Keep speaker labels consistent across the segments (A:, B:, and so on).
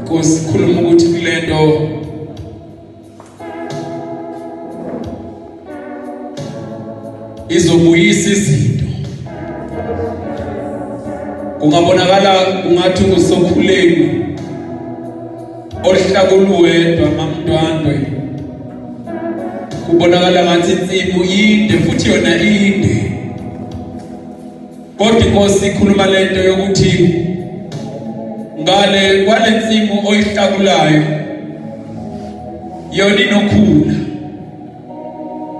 A: Sikhuluma ukuthi kulento izobuyisa izinto. Kungabonakala ungathi usokhuleni olihlakuluwedwa maMntwandwe. Kubonakala ngathi insimu inde futhi yona inde. Kodwa Inkosi ikhuluma lento yokuthi ngale kwale nsimu oyihlakulayo yona inokhula.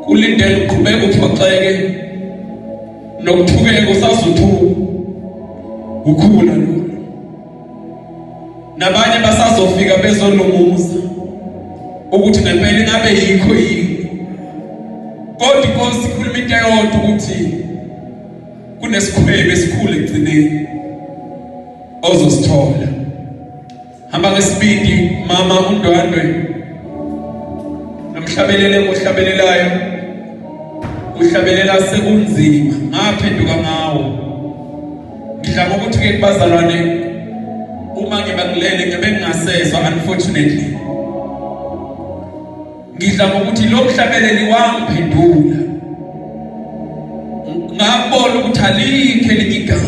A: Kulindele uqhubeke uphoxeke nokuthukeka usazuthuka ukhula lo. Nabanye basazofika bezolunguza ukuthi ngempela ingabe yikho yini. Kodwa Inkosi ikhuluma into eyodwa ukuthi kunesikhwebe esikhulu egcineni ozosithola. Hamba ngesibindi mama uNdwandwe. Nomhlabelele ngohlabelelayo. Uhlabelela sekunzima ngaphenduka ngawo. Ngidla ukuthi ke bazalwane uma ngibakulele ngebe ngingasezwa unfortunately. Ngidla ukuthi lo mhlabeleli wangiphendula. Ngabona ukuthi alikho elinye igama